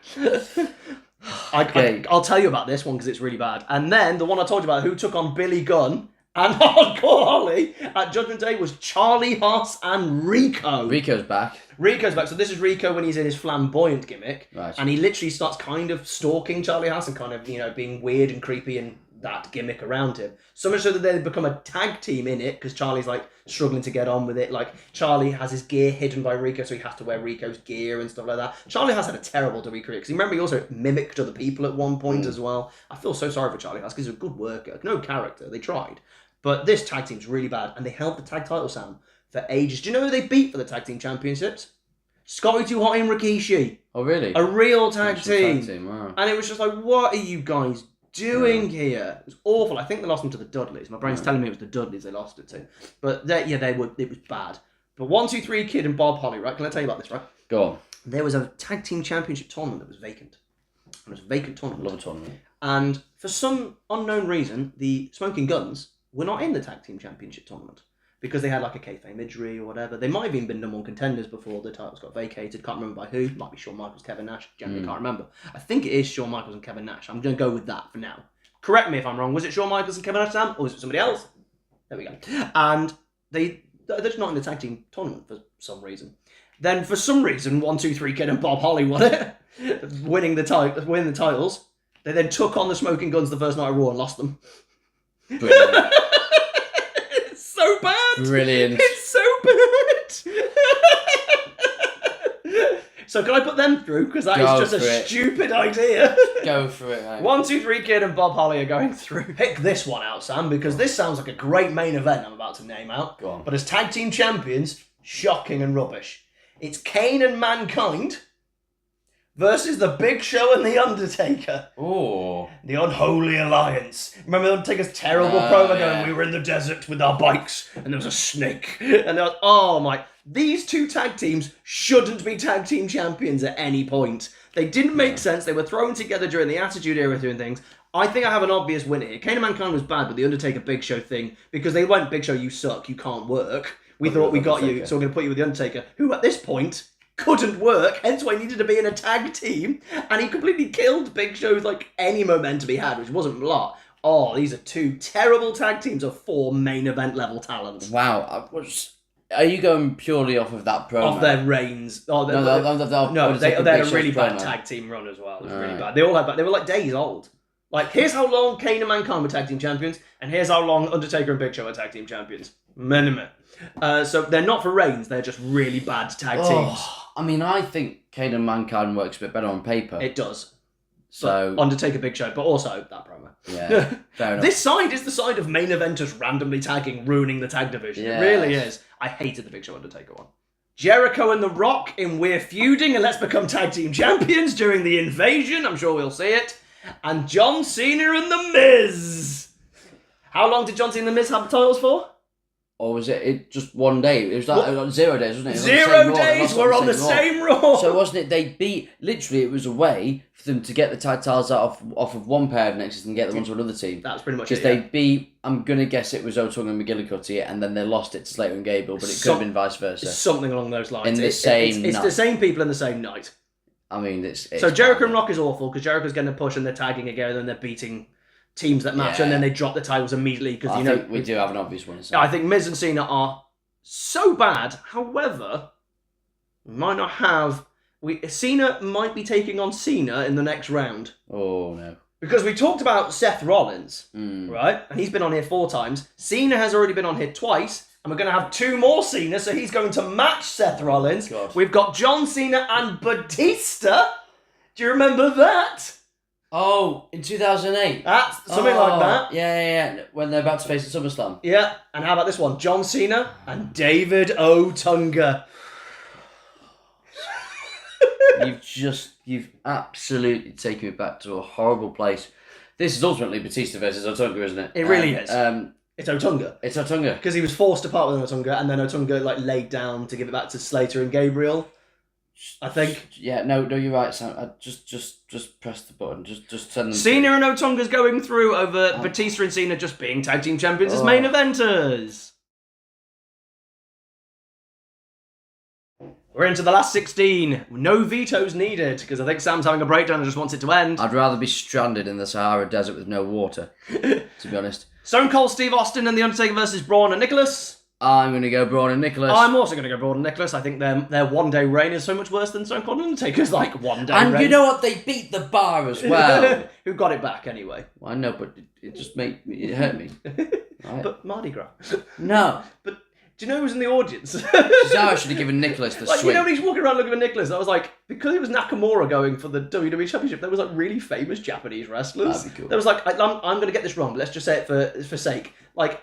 I'll tell you about this one because it's really bad. And then the one I told you about, who took on Billy Gunn and Hardcore Holly at Judgment Day, was Charlie Haas and Rico. Rico's back. So this is Rico when he's in his flamboyant gimmick. Right. And he literally starts kind of stalking Charlie Haas and kind of, being weird and creepy and that gimmick around him. So much so that they become a tag team in it because Charlie's like struggling to get on with it. Like Charlie has his gear hidden by Rico, so he has to wear Rico's gear and stuff like that. Charlie Haas had a terrible WWE career because remember he also mimicked other people at one point as well. I feel so sorry for Charlie Haas because he's a good worker. No character. They tried. But this tag team's really bad, and they held the tag title, Sam, for ages. Do you know who they beat for the tag team championships? Scotty 2 Hotty and Rikishi. Oh, really? A real tag team. Wow. And it was just like, what are you guys doing here? It was awful. I think they lost them to the Dudleys. My brain's telling me it was the Dudleys they lost it to. But it was bad. But 1, 2, 3 Kid and Bob Holly, right? Can I tell you about this, right? Go on. There was a tag team championship tournament that was vacant. It was a vacant tournament. Love a tournament. And for some unknown reason, the Smoking Guns were not in the tag team championship tournament because they had like a kayfabe injury or whatever. They might have even been number one contenders before the titles got vacated. Can't remember by who. Might be Shawn Michaels, Kevin Nash. Generally can't remember. I think it is Shawn Michaels and Kevin Nash. I'm going to go with that for now. Correct me if I'm wrong. Was it Shawn Michaels and Kevin Nash, Sam? Or was it somebody else? There we go. And they're just not in the tag team tournament for some reason. Then for some reason, 1, 2, 3 Kid and Bob Holly won it, winning the titles. They then took on the Smoking Guns the first night of Raw and lost them. Brilliant. It's so bad. Brilliant. It's so bad. So can I put them through? Because that is just a stupid idea. Go for it, mate. 1, 2, 3 Kid and Bob Holly are going through. Pick this one out, Sam, because this sounds like a great main event I'm about to name out. Go on. But as tag team champions, shocking and rubbish. It's Kane and Mankind versus the Big Show and the Undertaker. Oh. The Unholy Alliance. Remember the Undertaker's terrible promo going, we were in the desert with our bikes and there was a snake. And they were, oh my, these two tag teams shouldn't be tag team champions at any point. They didn't make sense. They were thrown together during the Attitude Era doing things. I think I have an obvious winner here. Kane and Mankind was bad with the Undertaker Big Show thing because they went, Big Show, you suck, you can't work. We thought we got you, so we're going to put you with the Undertaker, who at this point couldn't work, hence why he needed to be in a tag team, and he completely killed Big Show's any momentum he had, which wasn't a lot. Oh, these are two terrible tag teams of 4 main event level talents. Wow. Are you going purely off of that promo? Of their reigns. Oh, they had a really bad tag team run as well. It was really bad. They all had, they were like days old. Like, here's how long Kane and Mankind were tag team champions, and here's how long Undertaker and Big Show were tag team champions. Minimum. So they're not for reigns, they're just really bad tag teams. I mean, I think Kane and Mankind works a bit better on paper. It does. So but Undertaker, Big Show, but also that promo. Yeah, fair enough. This side is the side of main eventers randomly tagging, ruining the tag division. Yes. It really is. I hated the Big Show Undertaker one. Jericho and The Rock in We're Feuding and Let's Become Tag Team Champions during the Invasion. I'm sure we'll see it. And John Cena and The Miz. How long did John Cena and The Miz have the titles for? Or was it just one day? It was like 0 days, wasn't it? 0 days were on the same Raw. So wasn't it, they beat, literally it was a way for them to get the tag titles off of one pair of nexus and get them onto another team. That's pretty much it. Because they beat, I'm going to guess it was Otung and McGillicuddy, and then they lost it to Slater and Gable, but it could have been vice versa. Something along those lines. In the same night. It's the same people in the same night. I mean, it's so Jericho and Rock is awful because Jericho's getting a push and they're tagging together and they're beating teams that match and then they drop the titles immediately because I think we do have an obvious one. I think Miz and Cena are so bad. However, we might not have. Cena might be taking on Cena in the next round. Oh no! Because we talked about Seth Rollins, right? And he's been on here 4 times. Cena has already been on here twice. And we're going to have 2 more Cena, so he's going to match Seth Rollins. God. We've got John Cena and Batista. Do you remember that? Oh, in 2008. That's something like that. Yeah. When they're about to face the SummerSlam. Yeah, and how about this one? John Cena and David Otunga. You've absolutely taken me back to a horrible place. This is ultimately Batista versus Otunga, isn't it? It really is. It's Otunga. It's Otunga. Because he was forced to part with Otunga, and then Otunga laid down to give it back to Slater and Gabriel. I think. Yeah, no, you're right, Sam. Just press the button. Just send them. Cena and Otunga's going through over Batista and Cena just being tag team champions as main eventers. We're into the last 16. No vetoes needed, because I think Sam's having a breakdown and just wants it to end. I'd rather be stranded in the Sahara Desert with no water, to be honest. Stone Cold Steve Austin and The Undertaker versus Braun and Nicholas. I'm going to go Braun and Nicholas. I'm also going to go Braun and Nicholas. I think their one-day reign is so much worse than Stone Cold and Undertaker's one-day reign. And you know what? They beat the bar as well. Who got it back anyway? Well, I know, but it just it hurt me. Right? But Mardi Gras. No. But do you know who was in the audience? Cesaro should have given Nicholas the swing. You know when he's walking around looking at Nicholas, I was like, because it was Nakamura going for the WWE Championship, there was really famous Japanese wrestlers. That'd be cool. There was I'm going to get this wrong, but let's just say it for sake.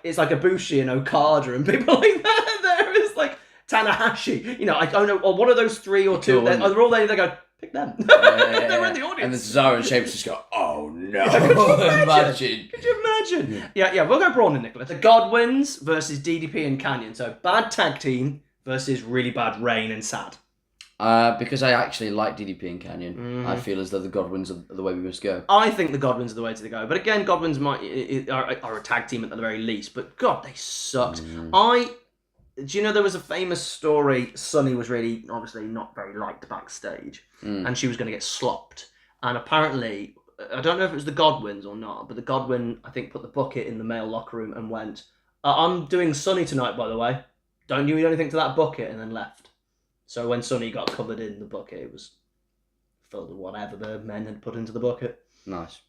It's like Ibushi and Okada and people like that. There is Tanahashi. I don't know, or one of those 3 or 2. They're all there. They go, pick them. They were in the audience. And the Cesaro and Sheamus just go, oh no. Imagine. Could you imagine? Yeah, we'll go Braun and Nicholas. The Godwins versus DDP and Canyon. So bad tag team versus really bad Rain and Sad? Because I actually like DDP and Canyon. I feel as though the Godwins are the way we must go. I think the Godwins are the way to go. But again, Godwins are a tag team at the very least. But God, they sucked. Do you know there was a famous story? Sunny was really, obviously, not very liked backstage. And she was going to get slopped. And apparently, I don't know if it was the Godwins or not, but the Godwin, I think, put the bucket in the male locker room and went, I'm doing Sunny tonight, by the way. Don't you eat anything to that bucket, and then left. So when Sunny got covered in the bucket, it was filled with whatever the men had put into the bucket. Nice.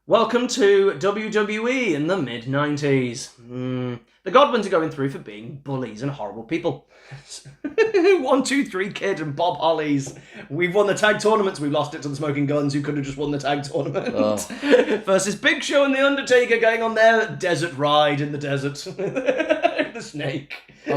Welcome to WWE in the mid-90s. The Godwins are going through for being bullies and horrible people. 1, 2, 3 Kid and Bob Hollies. We've won the tag tournaments. We've lost it to the Smoking Guns, who could have just won the tag tournament. Versus Big Show and the Undertaker going on their desert ride in the desert. The snake. I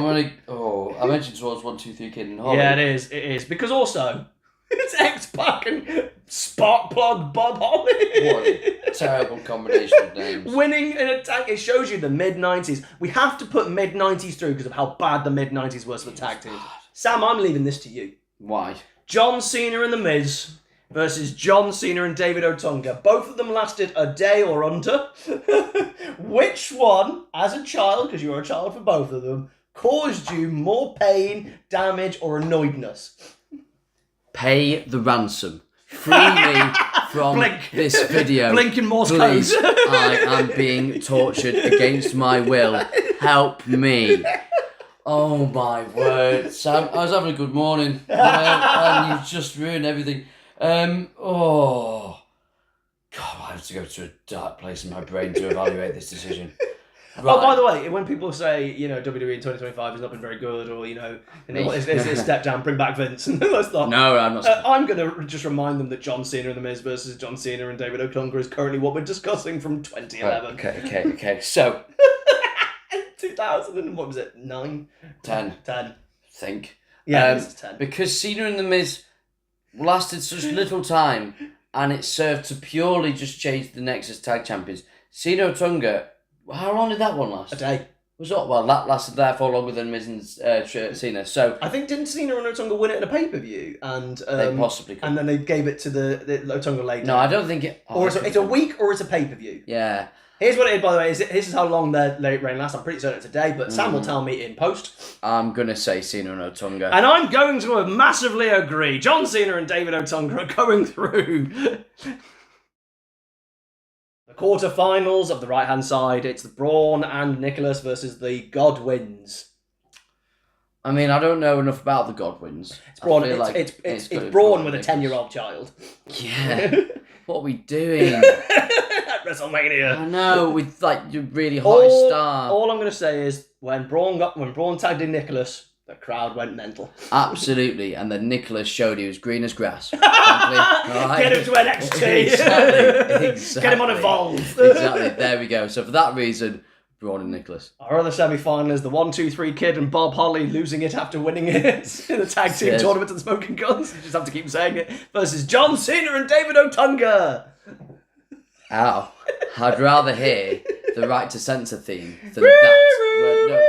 mentioned towards 1, 2, 3 Kid and Holly. Yeah, it is. Because also, it's X-Pac and Sparkplug Bob Holly. What a terrible combination of names. Winning in a tag, it shows you the mid-90s. We have to put mid-90s through because of how bad the mid-90s was for the tag teams. Sam, I'm leaving this to you. Why? John Cena and The Miz versus John Cena and David Otunga. Both of them lasted a day or under. Which one, as a child, because you were a child for both of them, caused you more pain, damage, or annoyedness? Pay the ransom. Free me from this video. Blink in Morse code. Please, I am being tortured against my will. Help me. Oh my word. Sam, I was having a good morning. And you've just ruined everything. God, I have to go to a dark place in my brain to evaluate this decision. Right. Oh, by the way, when people say, WWE in 2025 has not been very good, or, it's a step down, bring back Vince, let's not. No, I'm not. I'm going to just remind them that John Cena and The Miz versus John Cena and David Otunga is currently what we're discussing from 2011. Okay. So. 2000 and what was it? 9? 10. 10. I think. Yeah, this is 10. Because Cena and The Miz lasted such little time, and it served to purely just change the Nexus Tag Champions. Cena Otunga, how long did that one last? A day. Well, that lasted therefore longer than Miz and Cena. So I think didn't Cena and Otunga win it in a pay-per-view, and they possibly could. And then they gave it to the Otunga later. No, I don't think it. Or it's a week, or it's a pay-per-view. Yeah. Here's what it is, by the way. This is how long their late reign lasts. I'm pretty certain it's a day, but Sam will tell me in post. I'm gonna say Cena and Otunga, and I'm going to massively agree. John Cena and David Otunga are going through. The quarterfinals of the right-hand side. It's the Braun and Nicholas versus the Godwins. I mean, I don't know enough about the Godwins. It's Braun. It's Braun with a 10-year-old child. Yeah. What are we doing? At WrestleMania. I know, with your really high star. All I'm going to say is when Braun tagged in Nicholas, the crowd went mental. Absolutely, and then Nicholas showed he was green as grass. Right. Get him to NXT. Exactly. Get him on Evolve. Exactly. There we go. So for that reason, Braun and Nicholas. Our other semi-final is the 1, 2, 3 Kid and Bob Holly losing it after winning it in the tag team tournament of the Smoking Guns. You just have to keep saying it. Versus John Cena and David Otunga. Ow. I'd rather hear the Right to Censor theme than that.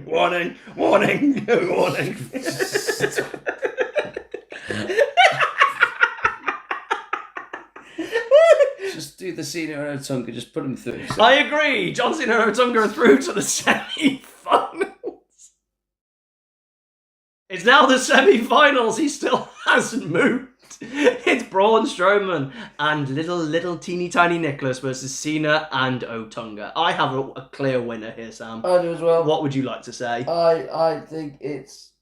Warning, warning, warning. Just do the Cena and Otunga, just put him through. So. I agree. John Cena and Otunga are through to the semi-finals. It's now the semi-finals. He still hasn't moved. It's Braun Strowman and little teeny tiny Nicholas versus Cena and Otunga. I have a clear winner here, Sam. I do as well. What would you like to say? I think it's...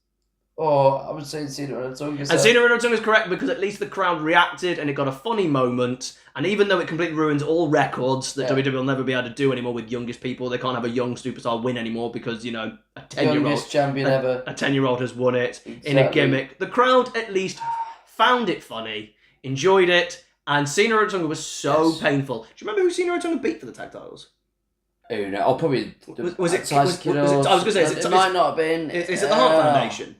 I would say Cena and Otunga. And Cena and Otunga is correct because at least the crowd reacted and it got a funny moment. And even though it completely ruins all records that WWE will never be able to do anymore with youngest people, they can't have a young superstar win anymore because, a 10-year-old... Youngest champion ever. A 10-year-old has won it in a gimmick. The crowd at least found it funny, enjoyed it, and Cena and Otunga was so painful. Do you remember who Cena and Otunga beat for the tag titles? Oh no! I'll probably was it? I was going to say it might not have been. Is it the Hart Foundation?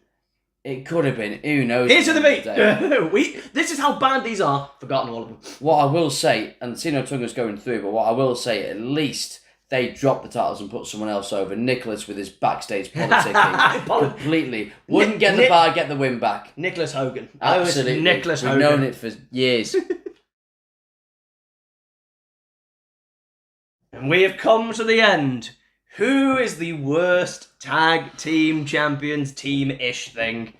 It could have been. Who knows? Here's who they beat. This is how bad these are. Forgotten all of them. What I will say, and Cena and Otunga's going through, but what I will say, at least They dropped the titles and put someone else over. Nicholas with his backstage politicking completely. Wouldn't get the bar, get the win back. Nicholas Hogan. Absolutely. Nicholas Hogan. We've known it for years. And we have come to the end. Who is the worst tag team champions team-ish thing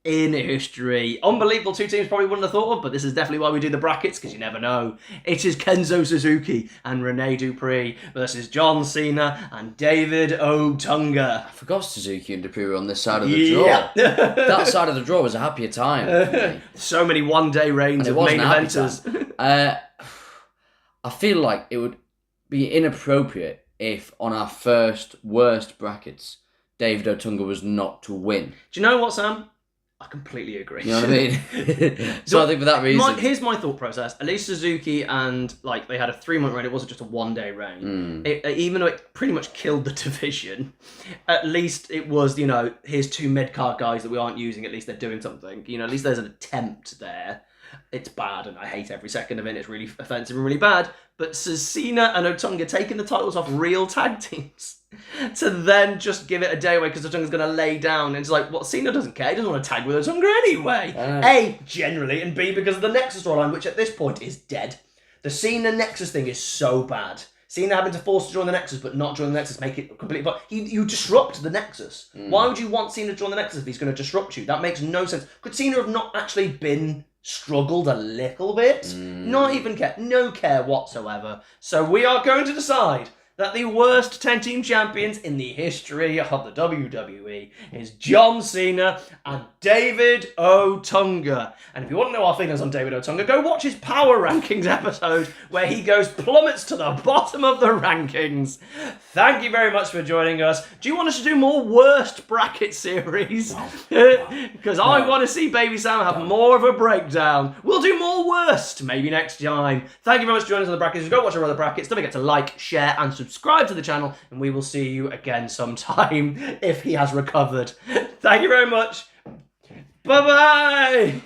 in history? Unbelievable, 2 teams probably wouldn't have thought of, but this is definitely why we do the brackets, because you never know. It is Kenzo Suzuki and Rene Dupree versus John Cena and David Otunga. I forgot Suzuki and Dupree were on this side of the draw. That side of the draw was a happier time. So many one-day reigns of main eventers. I feel like it would be inappropriate if on our first worst brackets, David Otunga was not to win. Do you know what, Sam? I completely agree. You know what I mean? So I think for that reason... Here's my thought process. At least Suzuki and, they had a 3-month reign. It wasn't just a one-day reign. Even though it pretty much killed the division, at least it was, here's 2 mid-card guys that we aren't using. At least they're doing something. At least there's an attempt there. It's bad, and I hate every second of it. It's really offensive and really bad. But Cena and Otunga taking the titles off real tag teams to then just give it a day away because Otunga's going to lay down. And it's like, well, Cena doesn't care. He doesn't want to tag with Otunga anyway. A, generally, and B, because of the Nexus storyline, which at this point is dead. The Cena Nexus thing is so bad. Cena having to force to join the Nexus, but not join the Nexus, make it completely... You disrupt the Nexus. Why would you want Cena to join the Nexus if he's going to disrupt you? That makes no sense. Could Cena have not actually been... struggled a little bit? Not even care. No care whatsoever. So we are going to decide that the worst 10-team champions in the history of the WWE is John Cena and David Otunga. And if you want to know our feelings on David Otunga, go watch his Power Rankings episode where he plummets to the bottom of the rankings. Thank you very much for joining us. Do you want us to do more worst bracket series? Because I want to see Baby Sam have more of a breakdown. We'll do more worst maybe next time. Thank you very much for joining us on the brackets. Go watch our other brackets. Don't forget to like, share, and subscribe to the channel, and we will see you again sometime if he has recovered. Thank you very much. Bye-bye.